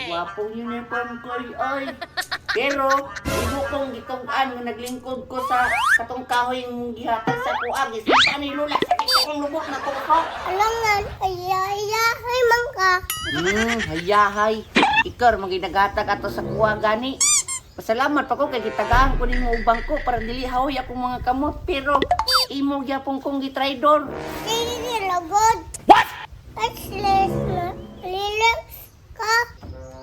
Gwapong uniform ko ay. Pero, ibo kong gitugan nga naglingkod ko sa katong kahoy ng gihatag sa kuag. Isa ni Lula, sakit akong lubot na ko. Alam nga, ayayahay man ka. Hayahay. Ikar, maginaghatag ato sa kuag gani. Pasalamat pa ko kay gitagaan ko nimo ubang ko para dili haoy akong mga kamot. Pero, imo gyapon kong gitraidor. Hindi lagod. What? Let's relax ka.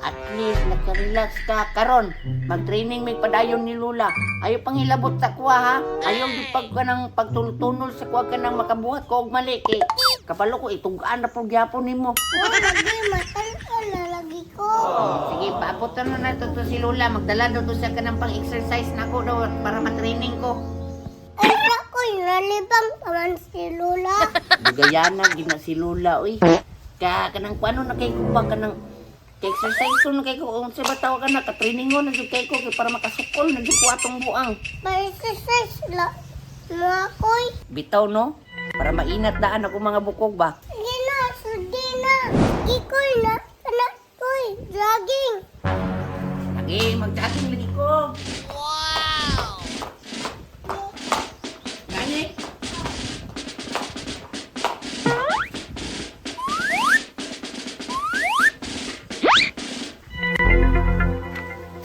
At least, nagka-relax ka. Karon, mag-training may padayon ni Lula. Ayaw pang hilabot sa kuha, ha? Ayaw di pag ka ng pagtunol sa kuha ka ng makabuhat ko og mali. Kay, kapalo ko, itugaan na po gyapon nimo. Huwag lagi, matal na lagi ko. Sige, paabutan na nato to si Lula. Magdala daw to siya ka ng pang-exercise na ko daw para matraining ko. Ay, ako, nalibang naman si Lula. Bugayana, gina si Lula, uy. Kanang paano na kay kuba ka ng exercise ko na kay ko. Kung sa bataw ka na, ka-training mo na dyan kay ko. Kay para makasukol na dyan ko atong buang. Pa-exercise mo ako'y. Bitaw, no? Para mainat daan ako mga bukog ba? Hindi na, sudi na. Ikoy na, anak ko'y, jogging. Lagi, mag-jogging lagi ko. Gani?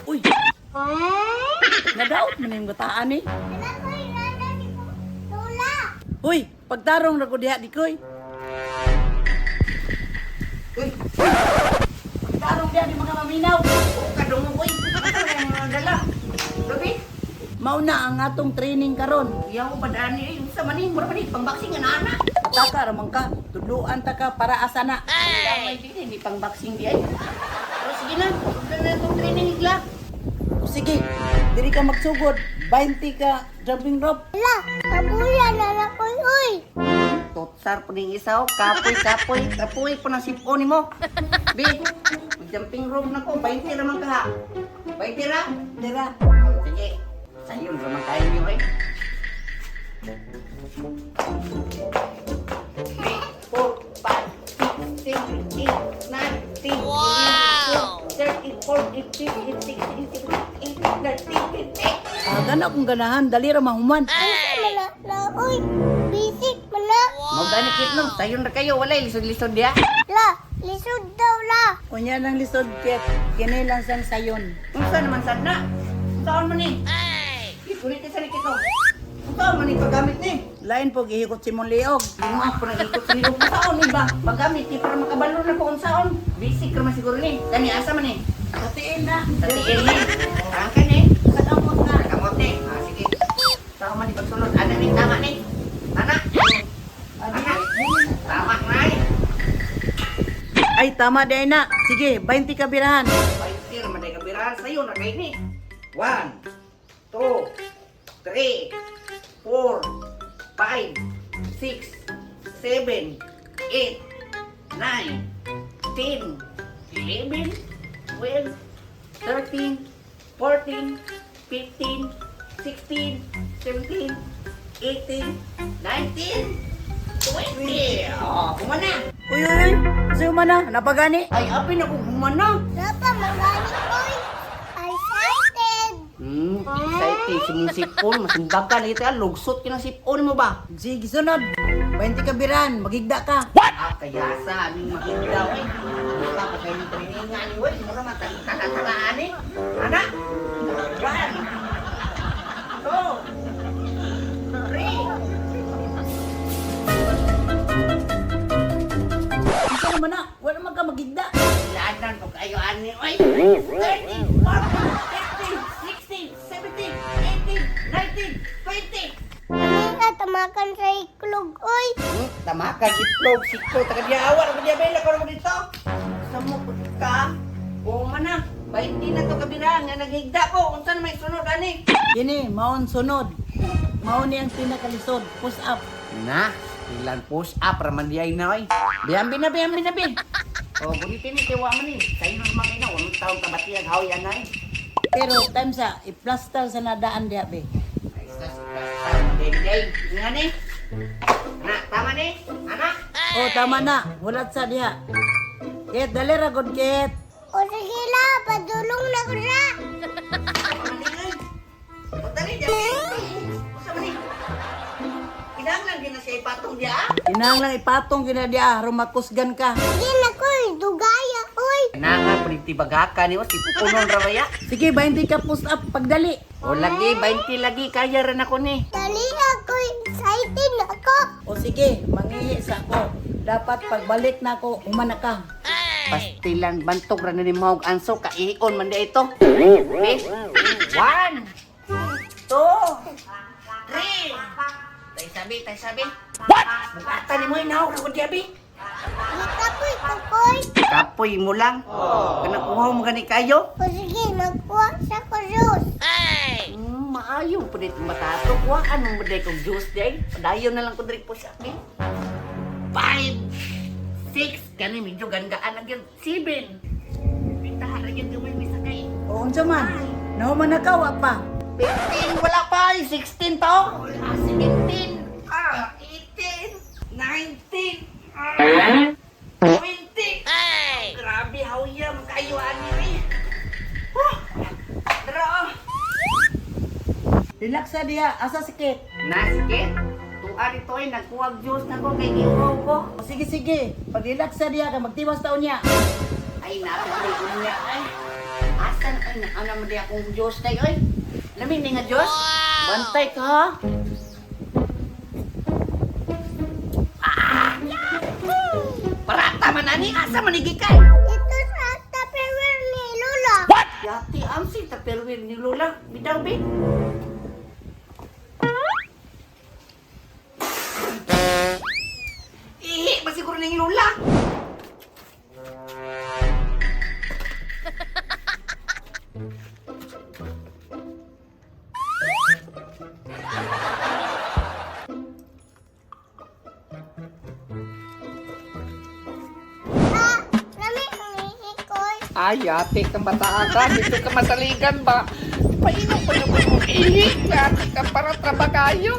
Uy! Nadaot mo na yung bataan eh. Anak ko'y, nana ni Lula. Uy! Pagtarong na ko diha di koy. Uy! Pagtarong diha di mga maminaw. Kadung mo uy! Dala! Gabi! Mauna ang atong training karon. Iyaw ba dani eh? Sa maning mura maning pang-boxing nga na. Taka ramang ka. Tudluan ta ka para asa na. Ay! Hindi pang-boxing di ay. Pero sige na. Huwag na itong training igla. O sige. Diri ka magsugod. 20 ka jumping rope. Wala, kabuyan na anak ko'y, uy. Tutsar po ning isaw. Kapoy. Kapoy po ng sipon mo. Bi, jumping rope na ko. 20 naman ka ha. 20 ra? Dira. Sige. Sayon naman kayo niyo eh. 3, 4, 5, 6, 7, 8, 9, 10, 11, 12, 13, 14, 15, 16, 17, 18, 19, 20. Gana akong ganahan. Dali ra mahuman. Ay, la, uy. Bisik mo na. Magdanikit no. Sayon ra kayo. Walay lisod-lisod diya. La, lisod daw la. Kunya lang lisod kit, kini lang sang sayon. Unsa naman sad na? Unsaon man ni? Kulit sa likito. Unsaon man ni paggamit ni? Lain po gihikot si mong liog. Lima ko na ikot sa nilong. Unsaon ni ba? Paggamit ni para makabalo na ko unsaon. Basic ra man siguro ni. Kani asa man ni? Katiin na. Tatiin ni. Angkan ni. Kagamot na. Kagamot ni. Sige. Tama man ni pagsulod. Ana ni tama ni. Ana. Ana. Tama na. Ay tama day na. Sige, 20 ka birahan. Paitir man day kabirahan sayo na kay ni. 1 2 3 4 5 6 7 8 9 10 11 12 13 14 15 16 17 18 19 20. Oh, kumana. Uy, sa'yo man na, napagani. Ay, apin ako kumana. Napa, magani ko'y. Excited. Excited si mong sipon. Masimbakan ito yan. Lugsot ka ng sipon mo ba? Sige, sunod. 20 ka birahan, magigda ka. Ah, kaya sa aming makindaw eh. Buka pa kayo ng triningan ni Woy. Mura matatataan eh. Anak! 1 2 3 Isa naman na, wala naman ka magigda. Ladan po kayo ani. Oy! 13 14 15 16 17 18 19 20. Kami ka, tamakan sa iklog, uy. Tamakan itlog sikto taga diawa ra dia bela ko dito. Samo pud ka. O mana, 20 na to kabira nga naghigda ko. Unsa na may sunod ani? Kini, maon sunod. Maon ni ang pinakalisod, push up. Na, ilan push up raman diay na oy. Biambi na. Oh, bulitin ni tiwa man ni. Kayo na mga ina, 1 taon ka batiyag hawian na eh. Pero time sa, i-plaster sa nadaan diha be. Ay, sas, day. Nga ni. Na, tama ni. Anak. Oh, tama na, hulat sa diha. Kit, dali ra gud Kit. O sige la, padulong na ko na. Maningay. Pagdali niya. Usa man ni? Kinahanglan din na siya ipatong diya. Kinahanglan ipatong gina dia aron makusgan ka. Sige na koy, dugaya koy. Kinahanglan po ni tibagaka ni si punon ra baya. Sige, 20 ka push up pagdali. O lagi 20 lagi kaya rin ako ni. Dali ako'y excited ako. O sige, mangihi sa ako. Dapat pagbalik na ako, umana ka. Pastilan bantog ra ni mahog anso kaion man di ito. Okay? 1 2 3 Tay sabi. What? Bukata ni mo inaw ko diabi. Dito ko'y kukoy. Kapoy mo lang. Kanang kuhaw mo gani kayo. O sige, magkuha sa kurus. Maayo po dito matato. Kuhaan mo dito kong juice day. Padayon na lang ko dito po siya. 5 6 kani medyo gandaan na yun. 7 Pintahan na yun gamay may sakay. O unsa man? Nahuman na ka, wa pa. 15 wala pa. 16 to. 17 18 19 20 Grabe hawya kayo ani. Dara. Relax sa dia, asa si Kit. Nasikit. Tuan ito ay nagkuwag juice na ko kay giuhaw ko. O sige, sige. Pag-relax sa dia ka, magtiwas taon niya. Ay napakay ko niya ay. Asan ay ana mo di akong juice day oy. Lamig ni nga juice. Bantay ka ha. Parata man ani asa man igikay. Ito sa Tupperware ni Lola. Yati amsi Tupperware ni Lola. Bitaw bi. Ihi ba siguro ni Lola? Lami ang ihikoy. Ay, ate kang bataaga. Dito ka masaligan ba? Painom pa naman mo ihi. Ate ka para trabagayo.